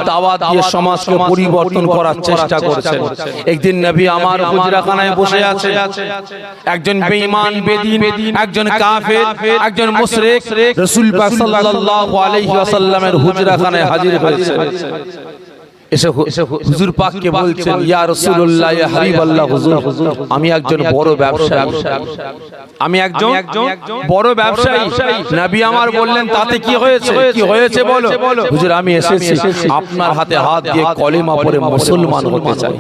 দাওয়াত দিয়ে সমাজকে পরিবর্তন করার চেষ্টা করেছেন। একদিন নবী আমার হুজরাখানায় বসে আছে, একজন বেঈমান বেদিন, একজন কাফের, একজন মুশরিক রাসূল পাক সাল্লাল্লাহু আলাইহি ওয়াসাল্লামের হুজরাখানায় হাজির হয়েছে। এসে হুজুর পাককে বলছেন, ইয়া রাসূলুল্লাহ, ইয়া হাবিবাল্লাহ, হুজুর আমি একজন বড় ব্যবসায়ী, আমি একজন বড় ব্যবসায়ী। নবী আমার বললেন, তাতে কি হয়েছে, কি হয়েছে বলো। হুজুর আমি এসেছি আপনার হাতে হাত দিয়ে কলেমা পড়ে মুসলমান হতে চাই।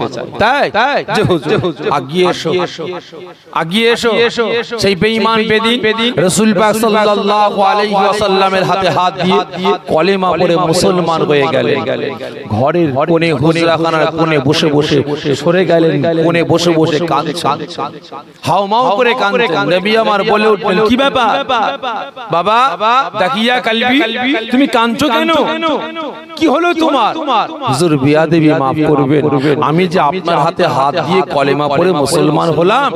তাই যে হুজুর আগিয়ে এসো, আগিয়ে এসো। সেই বেঈমান বেদিন রাসূল পাক সাল্লাল্লাহু আলাইহি ওয়াসাল্লামের হাতে হাত দিয়ে কলেমা পড়ে মুসলমান হয়ে গেলেন। ঘরের কোণে, হুজরাখানার কোণে বসে বসে সরে গেলেন, কোণে বসে বসে কাঁদছেন, হাওমাও করে কাঁদছেন। নবী আমার বলে উঠলেন, কি ব্যাপার বাবা, দাকিয়া কলবি, তুমি কাঁদছো কেন, কি হলো তোমার? হুজুর বিয়াদবি মাফ করবেন, আমি যে আপনার হাতে হাত দিয়ে কলেমা পড়ে মুসলমান হলাম,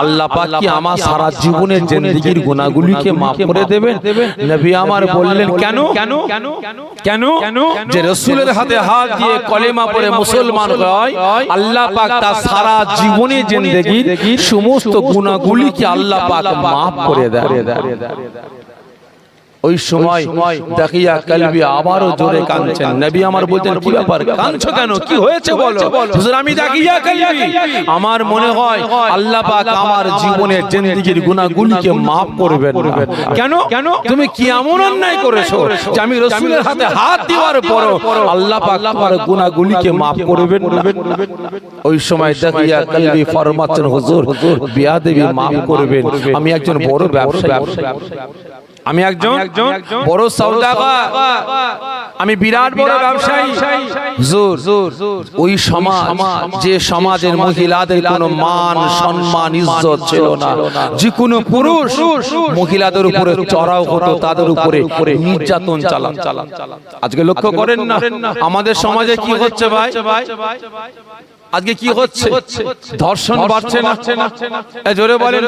আল্লাহ পাক কি আমার সারা জীবনের জিন্দেগির গুনাহগুলিকে মাফ করে দেবেন? নবী আমার বললেন, কেন কেন কেন? যে রাসূলের হাতে হাত দিয়ে কলেমা পড়ে মুসলমান হয়, আল্লাহ পাক তার সারা জীবনের জিন্দেগির সমস্ত গুনাহগুলিকে আল্লাহ পাক মাফ করে দেয়। ওই সময় দাকিয়া কলবি আবারও জোরে কাঁদছেন। নবী আমার বলতেন, কি ব্যাপার, কাঁদছো কেন, কি হয়েছে বলো। হুজুর আমি দাকিয়া কলবি, আমার মনে হয় আল্লাহ পাক আমার জীবনের জিন্দেগির গুনাহগুলিকে maaf করবেন না। কেন তুমি কি এমন অন্যায় করেছো যে আমি রাসূলের হাতে হাত দেওয়ার পরও আল্লাহ পাক আমার গুনাহগুলিকে maaf করবেন না? ওই সময় দাকিয়া কলবি ফরমাচ্ছেন, হুজুর বিয়াদবি maaf করবেন, আমি একজন বড় ব্যবসায়ী, আমি একজন বড় সওদাগর, আমি বিরাট বড় ব্যবসায়ী। হুজুর ওই সমাজ, যে সমাজের মহিলাদের কোনো মান সম্মান ইজ্জত ছিল না, যে কোনো পুরুষ মহিলাদের উপরে চড়াও হতো, তাদের উপরে নির্যাতন চালাতো। আজকে লক্ষ্য করেন না আমাদের সমাজে কি হচ্ছে ভাই, আজকে কি হচ্ছে, ধর্ষণ বাড়ছে না, জোরে বলেন,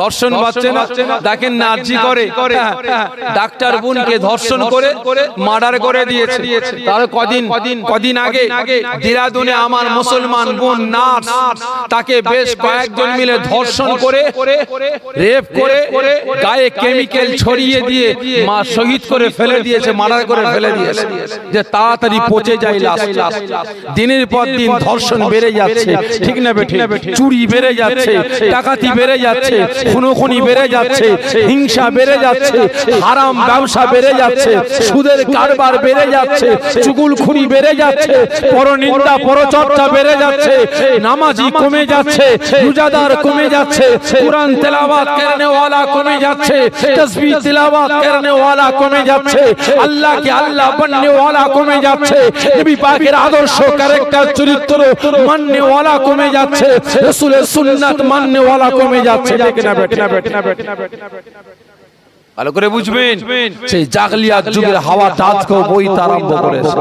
ধর্ষণ বাড়ছে না। দেখেন না আরজি করে ডাক্তার বোনকে ধর্ষণ করে মার্ডার করে দিয়েছে। তার কদিন আগে দেরাদুনে আমার মুসলমান বোন নার্স, তাকে বেশ কয়েকজন মিলে ধর্ষণ করে, রেপ করে, গায়ে কেমিক্যাল ছড়িয়ে দিয়ে মা শহীদ করে ফেলে দিয়েছে, মার্ডার করে ফেলে দিয়েছে, যে তাড়াতাড়ি পচে যায় লাশ। দিনের পর দিন ধর্ষণ বেড়ে যাচ্ছে, ঠিক না বেঠিক? চুরি বেড়ে যাচ্ছে, ডাকাতি বেড়ে যাচ্ছে, খুনোখুনি বেড়ে যাচ্ছে, হিংসা বেড়ে যাচ্ছে, হারাম ব্যবসা বেড়ে যাচ্ছে, সুদের কারবার বেড়ে যাচ্ছে, চুগলখড়ি বেড়ে যাচ্ছে, পরনিন্দা পরচর্চা বেড়ে যাচ্ছে, নামাজি কমে যাচ্ছে, রোজাদার কমে যাচ্ছে, কুরআন তেলাওয়াত করনে ওয়ালা কমে যাচ্ছে, তাসবিহ তেলাওয়াত করনে ওয়ালা কমে যাচ্ছে, আল্লাহকে আল্লাহ বাননে ওয়ালা কমে যাচ্ছে, নবী পাকের আদর্শ ক্যারেক্টার চরিত্র মাননে ওয়ালা কমে যাচ্ছে, রাসূলের সুন্নাত মাননে ওয়ালা কমে যাচ্ছে। ঠিক না বেঠিক? ভালো করে বুঝবেন, সেই জাগলিয়াত যুগের হাওয়া আজকেও বইতে আরম্ভ করেছে।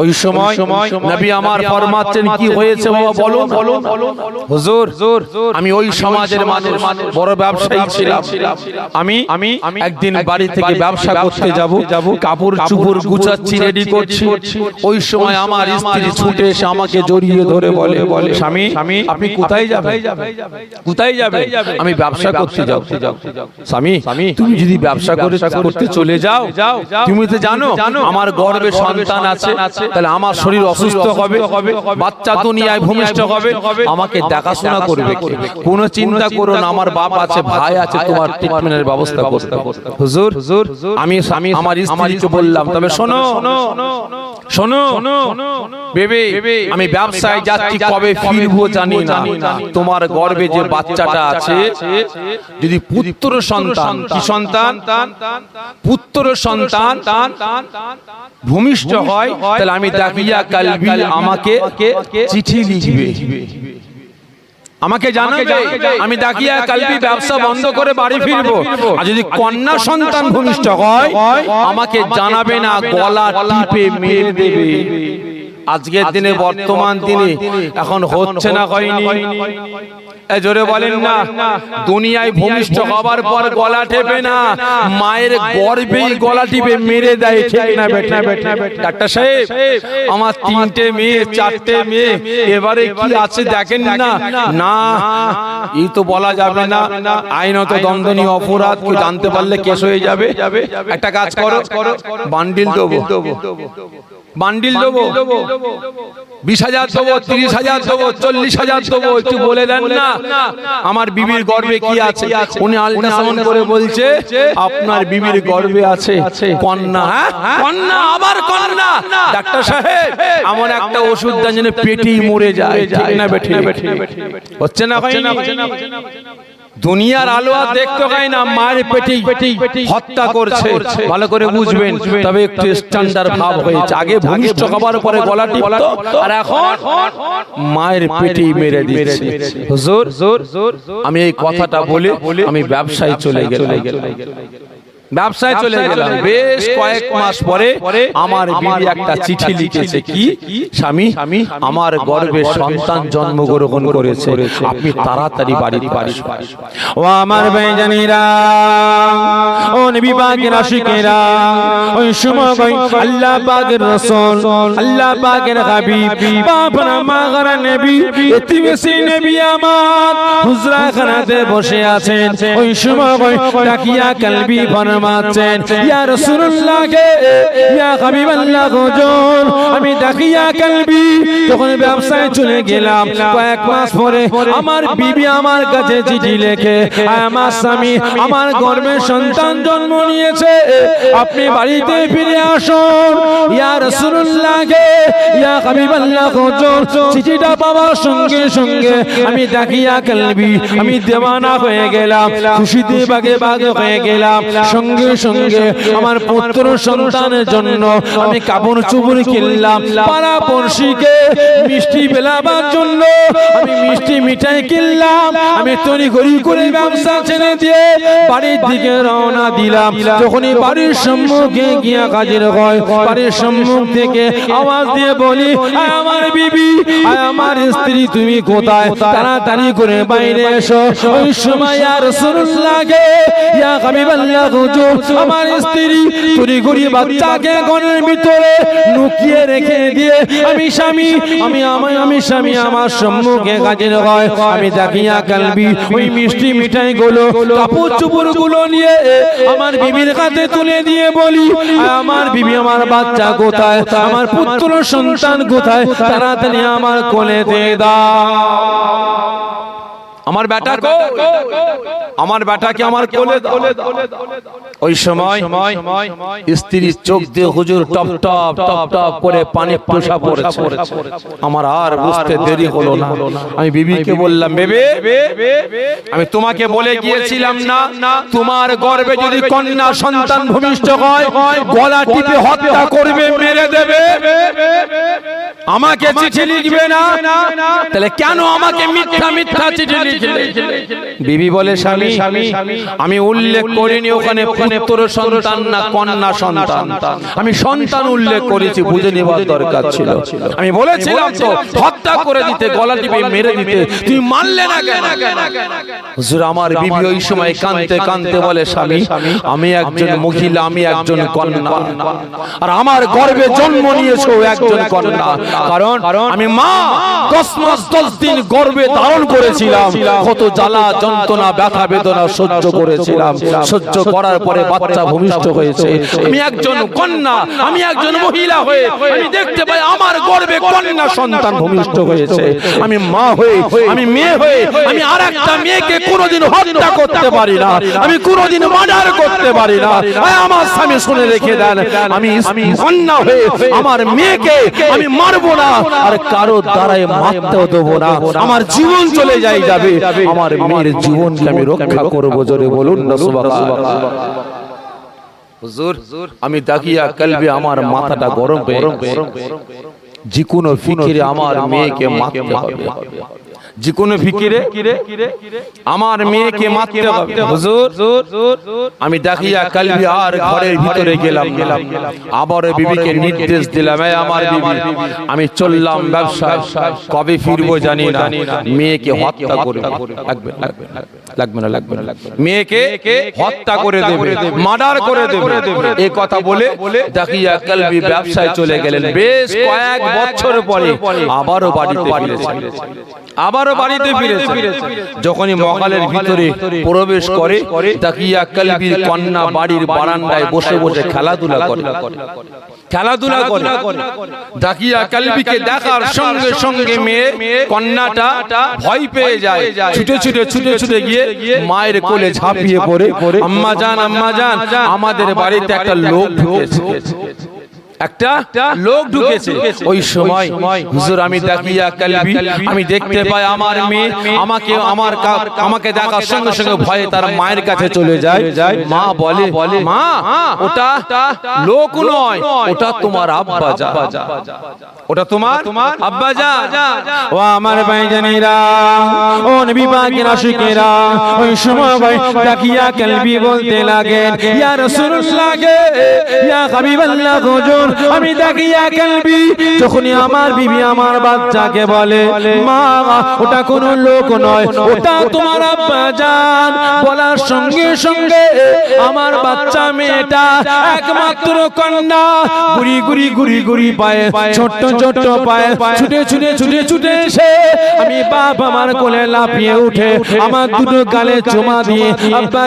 ওই সময় নবী আমার ফরমাচ্ছেন, কি হয়েছে বাবা বলুন। হুজুর আমি ওই সমাজের মানুষ, বড় ব্যবসায়ী ছিলাম, আমি একদিন বাড়ি থেকে ব্যবসা করতে যাব, কাপড় চুপড় গুছাচ্ছি, রেডি করছি। ওই সময় আমার স্ত্রী ছুটে এসে আমাকে জড়িয়ে ধরে বলে, স্বামী আপনি কোথায় যাবেন, কোথায় যাবেন? আমি ব্যবসা করতে যাব। স্বামী তুমি যদি ব্যবসা করতে চলে যাও, তুমি তো জানো আমার গর্ভে সন্তান আছে, তাহলে আমার শরীর অসুস্থ হবে, বাচ্চা দুনিয়ায় ভূমিষ্ঠ হবে, আমাকে দেখাশোনা করবে কে? কোনো চিন্তা করো না, আমার বাপ আছে, ভাই আছে, তোমার ট্রিটমেন্টের ব্যবস্থা করতে। হুজুর আমি আমার স্ত্রীকে বললাম, তবে শোনো বেবি, আমি ব্যবসায় যাচ্ছি, কবে ফিরবো জানি না, তোমার গর্ভে যে বাচ্চাটা আছে যদি পুত্র সন্তান, কি সন্তান, পুত্র সন্তান ভূমিষ্ঠ হয়, তাহলে আমি দাকিয়া কলবি আমাকে চিঠি লিখবে, আমাকে জানাবে, আমি দাকিয়া কলবি ব্যবসা বন্ধ করে বাড়ি ফিরবো। আর যদি কন্যা সন্তান ভূমিষ্ঠ হয়, আমাকে জানাবে না, গলা টিপে মেরে দেবে। আজকের দিনে বর্তমান দিনে এখন হচ্ছে না, হয়নি? জোরে বলেন না। দুনিয়ায় ভূমিষ্ঠ হবার পর গলা টেপে না, মায়ের গর্ভেই গলা টিপে মেরে দেয়, ঠিক না বেটা? ডাক্তার সাহেব, আমার 3টে মেয়ে 4টে মেয়ে, এবারে কি আছে দেখেন না। না, এই তো বলা যাবে না, আইনত দণ্ডনীয় অপরাধ, কেউ জানতে পারলে কেস হয়ে যাবে। একটা কাজ করো, বান্ডিল দেবো, বান্ডিল দেবো, 20,000 দেবো, 30,000 দেবো, 40,000 দেবো, একটু বলে দেন না আমার বিবির গর্ভে কি আছে। উনি আল্ট্রাসাউন্ড করে বলছে আপনার বিবির গর্ভে আছে কন্যা। কন্যা, আবার কন্যা। ডাক্তার সাহেব, এমন একটা ওষুধ দেন যেন পেটেই মরে যায়, ঠিক না বেঠি? হচ্ছে না, হয়নি? দুনিয়ার আলো আর দেখতে পাই না, মায়ের পেটেই হত্যা করছে। ভালো করে বুঝবেন, তবে একটু স্ট্যান্ডার্ড ভাব হয়েছে। আগে ভূমিষ্ঠ হবার পরে গলা টিপতো, আর এখন মায়ের পেটেই মেরে দিচ্ছে। হুজুর, আমি এই কথাটা বলে আমি ব্যবসায় চলে গেলাম। ব্যবসায় চলে গেলাম। বেশ কয়েক মাস পরে আমার বিবি একটা চিঠি লিখেছে, কি? স্বামী, আমার গর্ভে সন্তান জন্মগ্রহণ করেছে, আপনি তাড়াতাড়ি বাড়িতে আসুন। ও আমার ভাইজানেরা, ও নবী পাকের আশিকেরা, ওই সময় আল্লাহ পাকের রাসূল, আল্লাহ পাকের হাবিব, বাপনা মাগারা নবী, এতিমেসি নবী আমার হুজরাখানাতে বসে আছেন। ওই সময় তাকিয়া কলবি ফরমাচ্ছেন, ইয়া রাসূলুল্লাহ কে, ইয়া হাবিবাল্লাহ হুজুর, আমি তাকিয়া কলবি তখন ব্যবসায় চলে গেলাম। কয়েক মাস পরে আমার বিবি আমার কাছে চিঠি লেখে, আমার স্বামী আমার গর্ভে সন্তান জন্ম নিয়েছে, আপনি বাড়িতে ফিরে আসুন। ইয়া রাসূলুল্লাহ কে, ইয়া হাবিবাল্লাহ হুজুর, চিঠিটা পাওয়ার সঙ্গে সঙ্গে আমি তাকিয়া কলবি, আমি দেওয়ানা হয়ে গেলাম, খুশিতে বাগে বাগে হয়ে গেলাম। সঙ্গে সঙ্গে আমার পুত্র সন্তানের জন্য আমি কাপড় চোপড় কিনলাম, পাড়া পড়শিকে মিষ্টি বেলাবার জন্য আমি মিষ্টি মিঠাই কিনলাম। আমি তৈরি করে ব্যবসা ছেড়ে দিয়ে বাড়ির দিকে রওনা দিলাম। যখনই বাড়ির সম্মুখে গিয়া হাজির হয়, বাড়ির সম্মুখ থেকে আওয়াজ দিয়ে বলি, আমার বিবি, আমার স্ত্রী, তুমি কোথায়? তাড়াতাড়ি করে বাইরে এসো। ওই সময় ইয়া রাসূলুল্লাহ কে, ইয়া হাবিবাল্লাহ হুজুর, আমার স্ত্রী তৈরি করে বাচ্চাকে ঘরের ভিতরে লুকিয়ে রেখে দিয়ে আমি স্বামী আমার সম্মুখে হাজির হয়। আমি তাকিয়া কলবি ওই মিষ্টি মিঠাই গুলো, কাপড় চোপড় গুলো নিয়ে আমার বিবির হাতে তুলে দিয়ে বলি, আমার বিবি, আমার বাচ্চা কোথায়? আমার পুত্র সন্তান কোথায়? তাড়াতাড়ি আমার কোলে দিয়ে দাও। আমার বেটা কো, আমার বেটাকে আমার কোলে দাও। ওই সময় স্ত্রীর চোখ দিয়ে হুজুর টপ টপ টপ টপ করে পানি পোষা পড়েছে। আমার আর বুঝতে দেরি হলো না। আমি বিবিকে বললাম, বেবে, আমি তোমাকে বলে গিয়েছিলাম না, তোমার গর্ভে যদি কন্যা সন্তান ভূমিষ্ঠ হয় গলা টিপে হত্যা করবে, মেরে দেবে, আমাকে চিঠি লিখবে না। তাহলে কেন আমাকে মিথ্যা মিথ্যা চিঠি লিখলে? বিবি বলে, স্বামী, আমি উল্লেখ করিনি ওখানে পুত্র সন্তান না কন্যা সন্তান, আমি সন্তান উল্লেখ করেছি, বুঝে নেওয়ার দরকার ছিল। আমি বলেছিলাম তো হত্যা করে দিতে, গলা টিপে মেরে দিতে, তুমি মানলে না কেন? হুজুর, আমার বিবি ওই সময় কাঁদতে কাঁদতে বলে, স্বামী, আমি একজন মহিলা, আমি একজন কন্যা, আর আমার গর্ভে জন্ম নিয়েছো একজন কন্যা। কারণ আমি মা 10 মাস 10 দিন গর্ভে ধারণ করেছিলাম, কত জ্বালা যন্ত্রণা ব্যথা বেদনা সহ্য করেছিলাম। সহ্য করার পরে বাচ্চা ভূমিষ্ঠ হয়েছে। আমি একজন কন্যা, আমি একজন মহিলা হয়ে আমি দেখতে পাই আমার গর্ভে কন্যা সন্তান ভূমিষ্ঠ হয়েছে। আমি মা হয়ে, আমি মেয়ে হয়ে আমি আরেকটা মেয়েকে কোনোদিন হত্যা করতে পারি না, আমি কোনোদিন মার্ডার করতে পারি না। আমার স্বামী শুনে রেখে দেন, আমি কন্যা হয়ে আমার মেয়েকে আমি মারবো না, আর কারো দ্বারাই মারতেও দেবো না। আমার জীবন চলে যাবে, আমার মেয়ের জীবনকে আমি রক্ষা করবো। জোরে বলুন না সুবহানাল্লাহ। হুজুর, আমি তাকিয়া কলবে আমার মাথাটা গরম হয়ে, যে কোনো ফিকিরে আমার মেয়েকে মারতে হবে। যে কোনো ফিকিরে আমার মেয়েকে মারতে হবে। হুজুর আমি দাখিয়া কালবি আর ঘরের ভিতরে গেলাম, আবার বিবিকে নির্দেশ দিলাম, এই আমার বিবি আমি চললাম ব্যবসায়, কবে ফিরবো জানি না, মেয়েকে হত্যা করে লাগবে না মেয়েকে হত্যা করে দেবে, মার্ডার করে দেবে, এই কথা বলে দাখিয়া কালবি ব্যবসায় চলে গেলেন। বেশ কয়েক বছর পরে আবারও বাড়িতে ফিরেছে। যখনই মহলের ভিতরে প্রবেশ করে দাখিয়া কালবির কন্যা বাড়ির বারান্দায় বসে বসে খেলাধুলা করে। দাখিয়া কালবিকে দেখার সঙ্গে সঙ্গে মেয়ে কন্যাটা ভয় পেয়ে যায়, ছুটে গিয়ে মায়ের কোলে ঝাঁপিয়ে পড়ে, আম্মা জান আমাদের বাড়িতে একটা লোক ঢুকেছে। ওই সময় হুজুর আমি দাখিয়া কালবি আমি দেখতে পাই আমার মেয়ে আমাকে দেখার সঙ্গে সঙ্গে ভয়ে তার মায়ের কাছে চলে যায়। মা বলে, মা ওটা লোক নয়, ওটা তোমার আব্বা জান, ওটা তোমার আব্বা জান। ও আমার ভাইজানেরা, ও নবী পাকের আশিকেরা, ওই সময় ভাই দাখিয়া কালবি বলতে লাগেন, ইয়া রাসূলুল্লাহ গে, ইয়া হাবিবাল্লাহ হুজুর আমি দাখিয়া কালবি যখনই আমার বিবি আমার বাচ্চাকে বলে, মা ওটা কোনো লোক নয়, ওটা তোমার আব্বা জান, বলার সঙ্গে সঙ্গে আমার বাচ্চা মেয়েটা একমাত্র কন্যা গুড়ি পায়ে ছোট্ট পায়ে ছুটে এসে আমি বাপ আমার কোলে লাফিয়ে উঠে আমার দুটো গালে চুমা দিয়ে আব্বা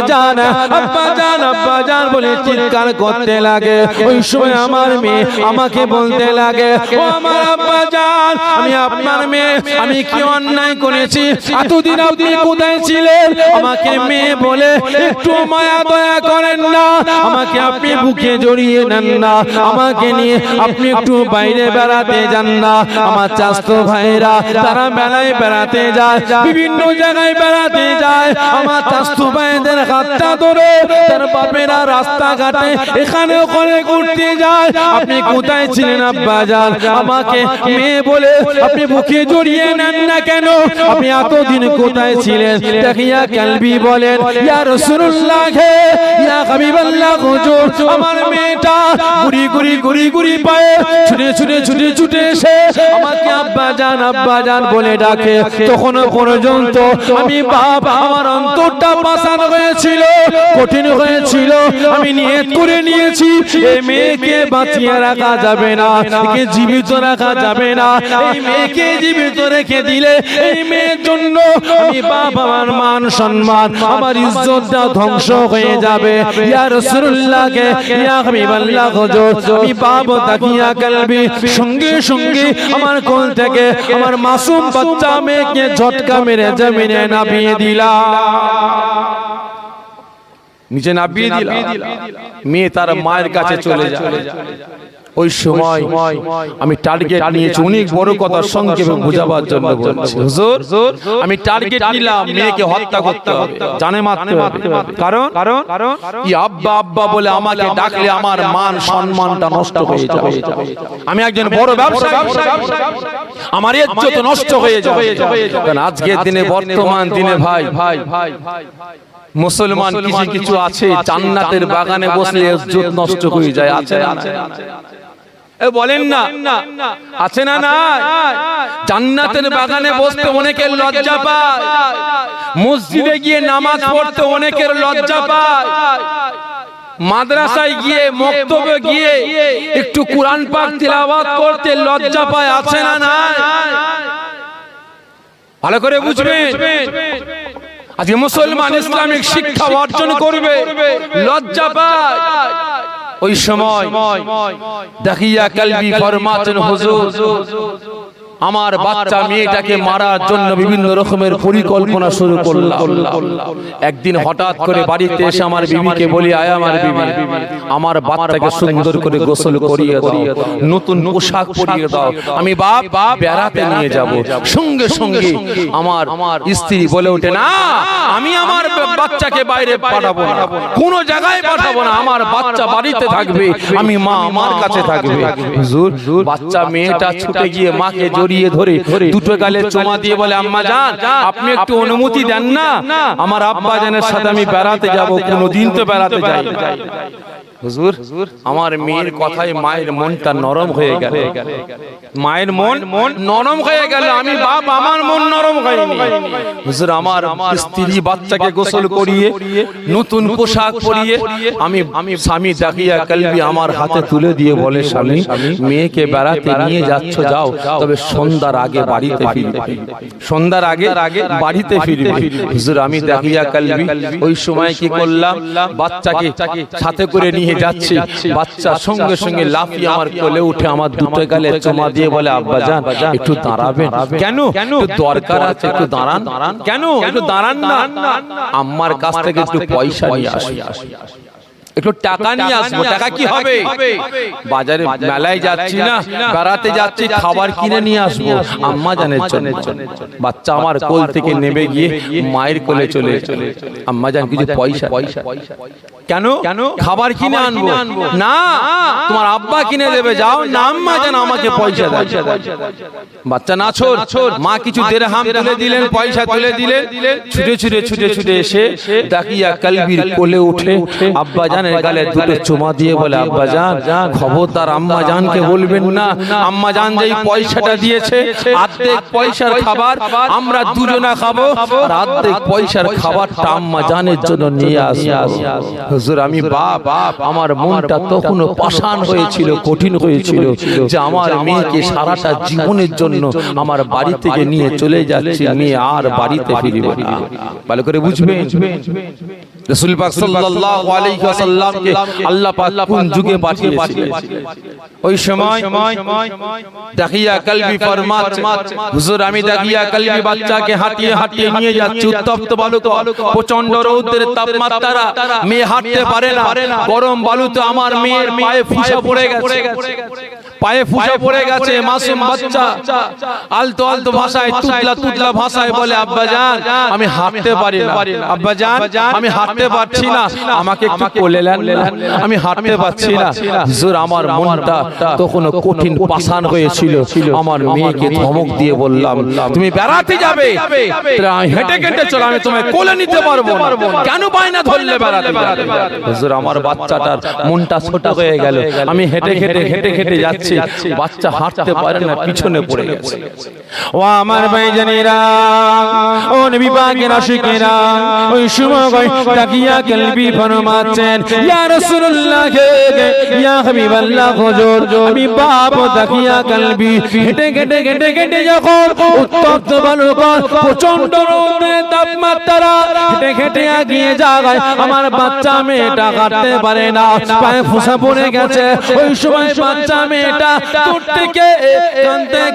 জান বলে চিৎকার করতে লাগে। ওই সময় আমার মেয়ে আমাকে বলতে লাগে, ও আমার আব্বা জান, আমি আপনার মেয়ে, আমি কি অন্যায় করেছি, এতদিন আপনি কোথায় ছিলেন, আমাকে মেয়ে বলে একটু মায়া দয়া করেন না, আমাকে আপনি বুকে জড়িয়ে নেন না, আমাকে নিয়ে আপনি একটু বাইরে বেড়াতে যান না। আমার চাচতো ভাইরা তারা মেলায় বেড়াতে যায়, বিভিন্ন জায়গায় বেড়াতে যায়, আমার চাচতো ভাইদের হাতটা ধরে তার বাপেরা রাস্তাঘাটে এখানে ওখানে ঘুরতে যায়, আপনি কোথায় ছিলেন আব্বা জান, আমাকে মেয়ে বলে আপনি বুকে জড়িয়ে নেন না কেন, আপনি এতদিন কোথায় ছিলেন? দাখিয়া কালবি বলেন, ইয়া রাসূলুল্লাহ হে, ইয়া হাবিবাল্লাহ হুজুর আমার মেয়েটা গুড়ি পায়ে ছুটে এসে আমাকে আব্বা জান বলে ডাকে। তখন পর্যন্ত আমি বাবা আমার অন্তরটা পাষাণ হয়েছিল, কঠিন হয়েছিল, আমি নিয়ত করে নিয়েছি এই মেয়েকে বাঁচিয়ে রাখা যাবে না, একে জীবিত রাখা যাবে না, এই মেয়েকে জীবিত রেখে দিলে এই মেয়ের জন্য আমি বাবা আমার মান সম্মান আমার ইজ্জতটা ধ্বংস হয়ে যাবে। ইয়া রাসূলুল্লাহ কে, ইয়া হাবিবাল্লাহ হুজুর আমি বাবা দাখিয়া কালবি সঙ্গে সঙ্গে আমার কোল থেকে আমার মাসুম বাচ্চা মেয়েকে ঝটকা মেরে জমিনে নামিয়ে দিলাম, নিচে নামিয়ে দিলাম, মেয়ে তার মায়ের কাছে চলে যায়। ওই সময় আমি টার্গেট নিয়েছি, অনেক বড় কথা সংক্ষেপে বোঝাবার জন্য বলছি। হুজুর আমি টার্গেট নিলাম মেয়েকে হত্যা করতে হবে, জানে মারতে হবে, কারণ কি আব্বা বলে আমাকে ডাকলে আমার মান সম্মানটা নষ্ট হয়ে যাবে, আমি একজন বড় ব্যবসায়ী, আমার ইজ্জত নষ্ট হয়ে যাবে। কারণ আজকের দিনে বর্তমান দিনে ভাই মুসলমান কিছু আছে জান্নাতের বাগানে বসলে ইজ্জত নষ্ট হয়ে যায়, আছে বলেন না, আছে না? না, জান্নাতের বাগানে বসতে অনেকের লজ্জা পায়, মসজিদে গিয়ে নামাজ পড়তে অনেকের লজ্জা পায়, মাদ্রাসায় গিয়ে মক্তবে গিয়ে একটু কোরআন পাক তিলাওয়াত করতে লজ্জা পায়, আছে না? না, ভালো করে বুঝবেন, আজকে মুসলমান ইসলামিক শিক্ষা অর্জন করবে লজ্জা পায়। ওই সময় দাখিয়া কালবি ফরমাতেন, হুজুর আমার বাচ্চা মেয়েটাকে মারার জন্য বিভিন্ন রকমের পরিকল্পনা শুরু করলাম। একদিন হঠাৎ করে বাড়িতে এসে আমার বিবিকে বলি, আয় আমার বিবি, আমার বাচ্চাকে সুন্দর করে গোসল করিয়ে দাও, নতুন পোশাক পরিয়ে দাও, আমি বাপ বেড়াতে নিয়ে যাব। সঙ্গে সঙ্গে আমার স্ত্রী বলে ওঠে, না আমি আমার বাচ্চাকে বাইরে পাঠাবো না, কোন জায়গায় পাঠাবো না, আমার বাচ্চা বাড়িতে থাকবে, আমি মা আমার কাছে থাকবে। হুজুর বাচ্চা মেয়েটা ছুটে গিয়ে মাকে জড়িয়ে ধরে দুটো গালে চুমা দিয়ে বলে আম্মা জান আপনি একটু অনুমতি দেন না, আমার আব্বা জানের সাথে আমি বেড়াতে যাব, কোনোদিন তো বেড়াতে যাই না। হুজুর আমার মেয়ের কথায় মায়ের মনটা নরম হয়ে গেল, মায়ের মন নরম হয়ে গেল, আমি বাপ আমার মন নরম হয়নি। হুজুর আমার স্ত্রী বাচ্চাকে গোসল করিয়ে নতুন পোশাক পরিয়ে আমি স্বামী দাকিয়া কলবি আমার হাতে তুলে দিয়ে বলে স্বামী মেয়েকে বেড়াতে নিয়ে যাচ্ছ যাও, তবে সন্ধ্যার আগে বাড়িতে ফিরবে, সন্ধ্যার আগে বাড়িতে ফিরবে। হুজুর আমি দাকিয়া কলবি ওই সময় কি করলাম, বাচ্চাকে সাথে করে নিয়ে যাচ্ছি, বাচ্চা সঙ্গে সঙ্গে লাফিয়ে আমার কোলে উঠে আমার দুটো গালে চুমা দিয়ে বলে আব্বা জান একটু দাঁড়াবেন। কেন? একটু দরকার আছে, একটু দাঁড়ান। কেন? একটু দাঁড়ান না, আম্মার কাছ থেকে একটু পয়সা নিয়ে আসি, একটু টাকা নিয়ে আসবো। টাকা কি হবে? বাজারে মেলায় যাচ্ছি না, বেড়াতে যাচ্ছি, খাবার কিনে নিয়ে আসবো আম্মা জানের জন্য। বাচ্চা আমার কোল থেকে নেমে গিয়ে মায়ের কোলে চলে আম্মা জান কিছু পয়সা। কেন? খাবার কিনে আনবো না, তোমার আব্বা কিনে দেবে, যাও না আম্মা জান আমাকে পয়সা দাও। বাচ্চা না ছোট, মা কিছু দিরহাম তুলে দিলেন, পয়সা তুলে দিলেন, ছুটে এসে দাকিয়া কলবির কোলে উঠে আব্বা জানের গালে দুটো চুমা দিয়ে বলে আব্বা জান খবরদার আম্মা জানকে বলবেন না, আম্মা জান যেই পয়সাটা দিয়েছে অর্ধেক পয়সার খাবার আমরা দুজনা খাবো, আর অর্ধেক পয়সার খাবারটা আম্মা জানের জন্য নিয়ে আসবো। হুজুর আমি বাপ, আমার মনটা তখনও পাষাণ হয়েছিল, কঠিন হয়েছিল যে আমার মেয়েকে সারাটা জীবনের জন্য আমার বাড়ি থেকে নিয়ে চলে যাচ্ছি, মেয়ে আর বাড়িতে ফিরবে না। ভালো করে বুঝবেন রাসূল পাক সাল্লাল্লাহু আলাইহি ওয়াসাল্লামকে আল্লাহ পাক কোন যুগে পাঠিয়েছিলেন। ওই সময় দাকিয়া কলবি ফরমাচ্ছে হুজুর আমি দাকিয়া কলবি বাচ্চাকে হাঁটিয়ে নিয়ে যাচ্ছি, উত্তপ্ত বালু, প্রচন্ড রৌদ্রের তাপমাত্রা, মেয়ে হাঁটতে পারে না, গরম বালুতে আমার মেয়ের পায়ে ফুসা পড়ে গেছে, পায়ে ফুসা পড়ে গেছে। মাসুম বাচ্চা আলতো ভাষায় তুতলা ভাষায় বলে আব্বা জান আমি হাঁটতে পারি না, আব্বা জান আমি হাঁটতে পারছি না, আমাকে একটু কোলে নেন, আমি হাঁটতে পারছি না। হুজুর আমার মনটা তখন কঠিন পাষাণ হয়েছিল, আমার মেয়েকে ধমক দিয়ে বললাম তুমি বেড়াতে যাবে, হেঁটে চলো, আমি তোমায় কোলে নিতে পারবো না, কেন বায়না ধরলে বেড়াতে যাবে? হুজুর আমার বাচ্চাটার মনটা ছোট হয়ে গেল, আমি হেঁটে যাচ্ছি, বাচ্চা হাঁটতে পারে না, পিছনে পড়ে গেছে। ও আমার ভাইজানেরা, ও নবী পাকের আশিকেরা, ওই সময় তাকিয়া কলবি ফরমাচ্ছেন ইয়া রাসূলুল্লাহ ইয়া হাবিবাল্লাহ হুজুর আমি বাপ তাকিয়া কলবি হেঁটে যখন উত্তপ্ত বালুকর প্রচন্ড রৌদ্রের তাপমাত্রা হেঁটে এগিয়ে যায়, আমার বাচ্চা মেয়েটা হাঁটতে পারে না, পায়ে ফোঁসা পড়ে গেছে। ওই সময় বাচ্চা মেয়েটা দূর থেকে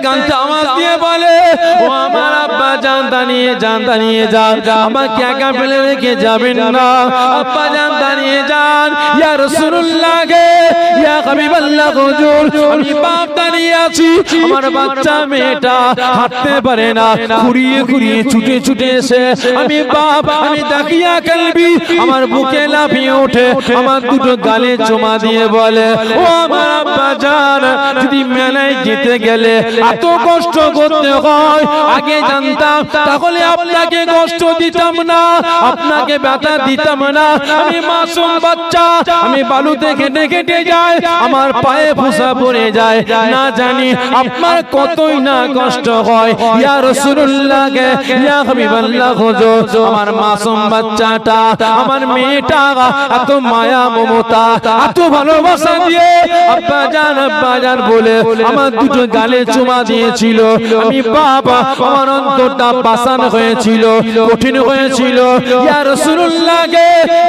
কাঁদতে আওয়াজ দিয়ে বলে ও আমার আব্বা জান দাঁড়িয়ে যান, আমাকে একা ফেলে রেখে যাবেন না, আব্বা জান দাঁড়িয়ে যান, ইয়া রাসূলুল্লাহ ইয়া হাবিবাল্লাহ হুজুর আমি বাপ দাঁড়িয়ে আছি, আমার বাচ্চা মেয়েটা হাঁটতে পারে না, ঘুরিয়ে ছুটে এসে আমি বাপ আমি দাকিয়া কলবি আমার বুকে লাফিয়ে ওঠে, আমার দুটো গালে চুমা দিয়ে বলে ও আমার আব্বা জান যদি মেলায় যেতে গেলে এত কষ্ট করতে হয়, আগে জানতাম তাহলে আপনাকে কষ্ট দিতাম না, আপনাকে ব্যথা দিতাম না, আমি মাসুম বাচ্চা, আমি বালুতে হেঁটে যাই, আমার পায়ে ফোঁসা পড়ে যায়, না জানি আপনার কতই না কষ্ট হয়। ইয়া রাসূলুল্লাহ ইয়া হাবিবাল্লাহ হুজুর আমার মাসুম বাচ্চাটা, আমার মেয়েটা এত মায়া মমতা এত ভালোবাসা দিয়ে আব্বা জান বলে আমার দুটো গালে চুমা দিয়েছিল, আমি বাবা আমার অন্তরটা পাষাণ হয়েছিল, কঠিন হয়েছিল। ইয়া রাসূলুল্লাহ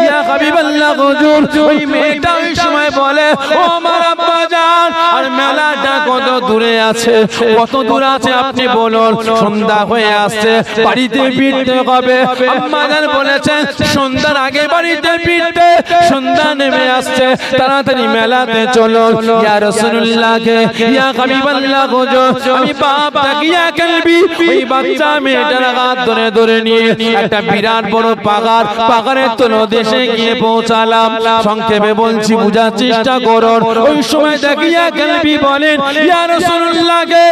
ইয়া হাবিবাল্লাহ হুজুর ওই মেয়েটা ওই সময় বলে ও আমার আব্বা জান আর মেলাটা কত দূরে আছে, কত দূর আছে আপনি বলুন, সন্ধ্যা হয়ে আসছে, বাড়িতে ফিরতে হবে। আম্মা জান বলেছেন সন্ধ্যার আগে বাড়িতে ফিরতে, সন্ধ্যা নেমে আসছে, তাড়াতাড়ি মেলাতে চলো। ইয়া রাসূলুল্লাহ রাসূলুল্লাহকে ইয়া হাবিবাল্লাহ হুজুর আমি বাপ তাকিয়া কালবি ওই বাচ্চা মেয়েটার হাত ধরে ধরে নিয়ে একটা বিরাট বড় পাহাড়ের তলদেশে গিয়ে পৌঁছালাম সংক্ষেপে বলছি বুঝার চেষ্টা করুন ওই সময় তাকিয়া কালবি বলেন ইয়া রাসূলুল্লাহ গে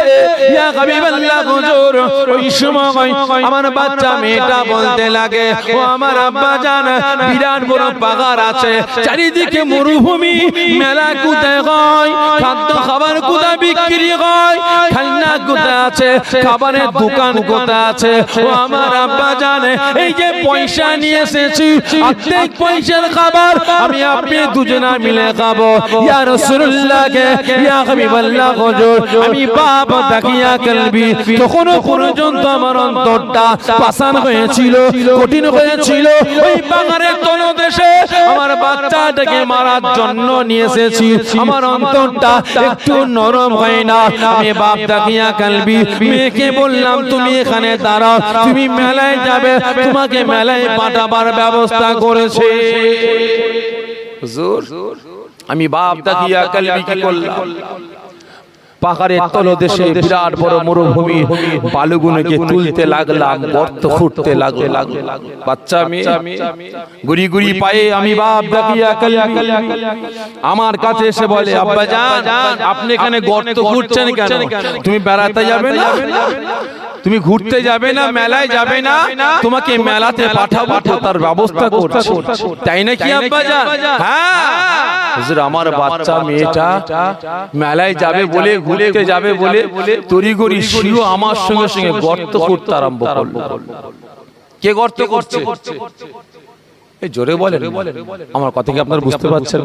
ইয়া হাবিবাল্লাহ হুজুর ওই সময় আমার বাচ্চা মেয়েটা বলতে লাগে ও আমার আব্বা জান বিরাট বড় পাহাড় আছে চারিদিকে মরুভূমি মেলা কোথায় হয় খাদ্য খাবার কোথায় বিক্রি হয় খেলনা কোথায় আছে খাবারের দোকান কোথায় আছে ও আমার আব্বা জান এই যে পয়সা নিয়ে এসেছি অর্ধেক পয়সার খাবার আমি আপনি দুজনা মিলে খাবো ইয়া রাসূলুল্লাহ কে ইয়া হাবিবাল্লাহ হুজুর আমি বাপ তাকিয়া কালবি তখনও পর্যন্ত আমার অন্তরটা পাষাণ হয়েছিল কঠিন হয়েছিল ওই পাহাড়ের তলদেশে আমার বাচ্চাটাকে মারার জন্য নিয়ে এসেছি আমার অন্তরটা একটু নরম হয় না আমি বাপ তাকিয়া কালবি মেয়েকে বললাম তুমি এখানে দাঁড়াও তুমি মেলায় যাবে তোমাকে মেলায় পাঠাবার ব্যবস্থা করেছে হুজুর আমি বাপ তাকিয়া কালবি কি করলাম পাহাড়ের তলদেশে বিরাট বড় মরুভূমি বালুগুলোকে তুলতে লাগলাম গর্ত ফুটতে লাগলো বাচ্চা মেয়ে গুড়ি গুড়ি পায়ে আমি বাপ তাকিয়া কালবি আমার কাছে এসে বলে আব্বা জান আপনি এখানে গর্ত ফুটছেন কেন তুমি বেড়াতে যাবে না তুমি ঘুরতে যাবে না মেলায় যাবে না তোমাকে মেলাতে পাঠাবো তো তার ব্যবস্থা করছি তাই নাকি আব্বা জান হ্যাঁ হুজুর আমার বাচ্চা মেয়েটা মেলায় যাবে বলে ঘুরতে যাবে বলে তড়িঘড়ি শিও আমার সঙ্গে সঙ্গে গর্ত করতে আরম্ভ করলো কে গর্ত করছে এই জোরে বলেন আমার কথা কি আপনারা বুঝতে পারছেন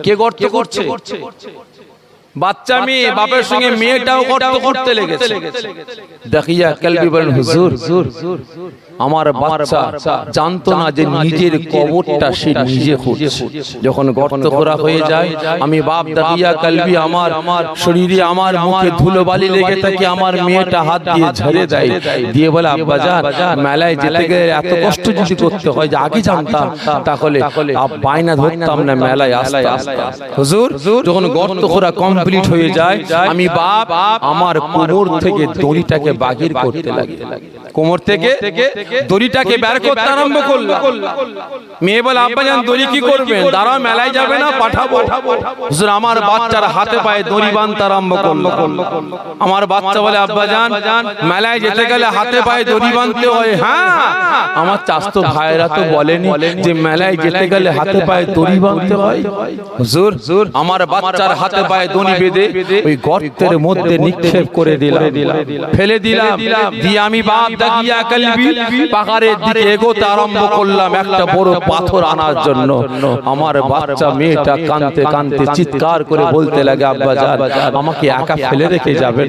কে গর্ত করছে বাচ্চা মেয়ে বাপের সঙ্গে মেয়েটাও গর্ত করতে লেগেছে দেখিয়া কালবি বলেন হুজুর আমার বাচ্চা জানতো না যে নিজের কবরটা সে নিজে খুঁড়ছে যখন গর্ত করা হয়ে যায় আমি বাপ দেখিয়া কালবি আমার শরীরে আমার মুখে ধুলোবালি লেগে থাকে আমার মেয়েটা হাত দিয়ে ঝেড়ে দেয় দিয়ে বলে আব্বা জান মেলায় যেতে গেলে এত কষ্ট যদি করতে হয় যে আগে জানতাম তাহলে বাইনা ধরতাম না মেলায় আসতে আসতে হুজুর যখন গর্ত করা কমপ্লিট হয়ে যায় আমি বাপ আমার কোমর থেকে দড়িটাকে বাগির করতে লাগি কোমর থেকে দড়িটাকে বের করতে আরম্ভ করলো মেয়ে বলে আব্বা জান দড়ি কি করবেন দাঁড়াও মেলায় যাবে না পাঠাবো হুজুর আমার বাচ্চার হাতে পায়ে দড়ি বাঁধতে আরম্ভ করলো আমার বাচ্চা বলে আব্বা জান মেলায় যেতে গেলে হাতে পায়ে দড়ি বাঁধতে হয় হ্যাঁ আমার চাচতো ভাইরা তো বলেনি যে মেলায় যেতে গেলে হাতে পায়ে দড়ি বাঁধতে হয় হুজুর আমার বাচ্চার হাতে পায়ে দড়ি বেঁধে ওই গর্তের মধ্যে নিক্ষেপ করে দিলাম ফেলে দিলাম দিয়ে আমি বাপ তাকিয়া কালবি পাহাড়ের দিকে এগোতে আরম্ভ করলাম একটা বড় পাথর আনার জন্য আমার বাচ্চা মেয়েটা কাঁদতে কাঁদতে চিৎকার করে বলতে লাগে আব্বা জান আমাকে একা ফেলে রেখে যাবেন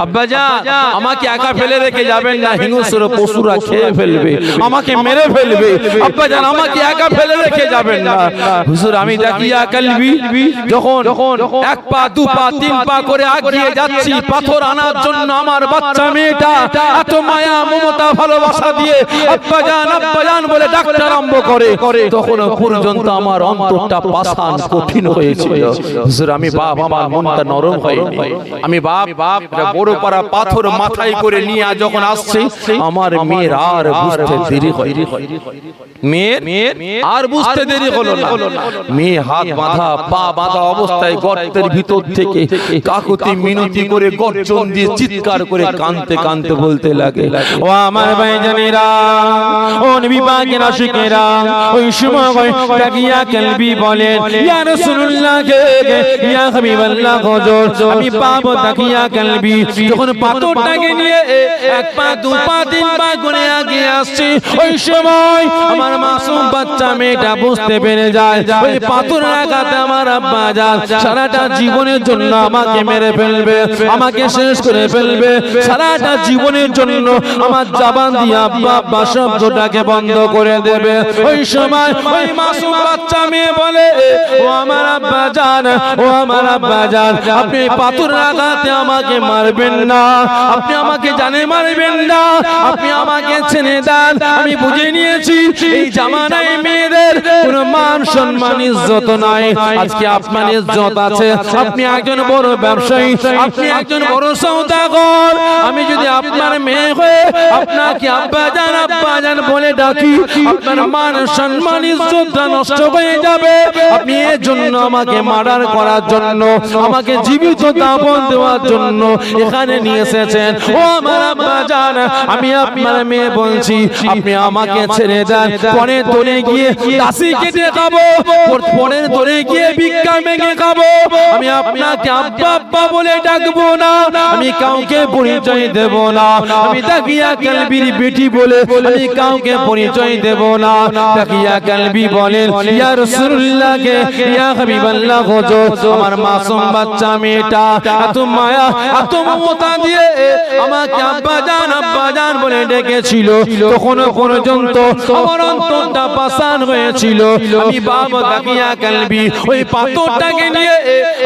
আব্বা জান আমাকে একা ফেলে রেখে যাবেন না হিংস্র পশুরা খেয়ে ফেলবে আমাকে মেরে ফেলবে আব্বা জান আমাকে একা ফেলে রেখে যাবেন না হুজুর আমি তাকিয়া কালবি যখন এক পা দু পা তিন পা করে এগিয়ে যাচ্ছি পাথর আনার জন্য আমার বাচ্চা মেয়েটা এত মায়া মমতা ভালোবাসা দিয়ে আব্বা জান বলে ডাকতে আরম্ভ করে তখন পর্যন্ত আমার অন্তরটা পাষাণ কঠিন হয়েছিল হুজুর আমি বাপ আমার মনটা নরম হয়নি আমি বাপ বড় পারা পাথর মাথায় করে নিয়ে যখন আসছে আমার মেয়ের আর বুঝতে দেরি হয় মেয়ের আর বুঝতে দেরি হলো না মেয়ে হাত বাঁধা পা বাঁধা অবস্থায় গর্তের ভিতর থেকে কাকুতি মিনতি করে গর্জন দিয়ে চিৎকার করে কাঁদতে কাঁদতে বলতে লাগে ও আমার ভাইজানেরা ও নবী পাকের আশিকেরা ওই সময় তাকিয়া কালবি বলেন ইয়া রাসূলুল্লাহ কে ইয়া হাবিবাল্লাহ হুজুর আমি পাপ তাকিয়া কালবি যখন পাথরটাকে নিয়ে এক পা দু পা তিন পা করে এগিয়ে আসছে ওই সময় আমার মাসুম বাচ্চা মেয়েটা বুঝতে পেরে যায় ওই পাথর আঘাতে আমার আব্বা জান সারাটা জীবনের জন্য আমাকে মেরে ফেলবে আমাকে শেষ করে ফেলবে সারাটা জীবনের জন্য আমার জবান দিয়ে আব্বা আব্বা শব্দটাকে বন্ধ করে দেবে। ওই সময় ওই মাসুম বাচ্চা মেয়ে বলে, ও আমার আব্বা জান, ও আমার আব্বা জান, আপনি পাথর আঘাতে আমাকে মারবেন না, আপনি আমাকে জানে মারবেন না, আপনি আমাকে ছেড়ে দেন। আমি বুঝে নিয়েছি এই জামানায় মেয়েদের কোনো মান সম্মান ইজ্জত নাই। আজকে আপনার ইজ্জত আছে, আপনি একজন বড় ব্যবসায়ী, আপনি একজন বড় সওদাগর। আমি যদি আপনার মেয়ে হয়ে আপনাকে আব্বা জান বলে ডাকি, আপনার মান সম্মান ইজ্জতটা নষ্ট হয়ে যাবে। আপনি এর জন্য আমাকে মার্ডার করার জন্য, আমাকে জীবিত দাফন দেওয়ার জন্য এখানে নিয়ে এসেছেন। ও আমার আব্বা জান, আমি আপনার মেয়ে বলছি, আপনি আমাকে ছেড়ে দেন। পরে তোরে গিয়ে দাসি কেটে খাবো, পরের তোরে গিয়ে ভিক্ষা মেঘে খাবো। আমি আপনাকে আব্বা আব্বা বলে ডাকবো না, আমি কাউকে পরিচয় দেব না। আমি তাকিয়া কালবির বেটি বলে আমি কাউকে পরিচয় দেব না। তাকিয়া কালবি বলেন, ইয়া রাসূলুল্লাহ কে, ইয়া হাবিবাল্লাহ হুজুর, আমার মাসুম বাচ্চা মেয়েটা এত মায়া এত মমতা দিয়ে আমাকে আব্বা জান বলে ডেকেছিল, তখনও পর্যন্ত আমার অন্তরটা পাষাণ হয়েছিল। আমি বাবা তাকিয়া কালবি ওই পাথরটাকে নিয়ে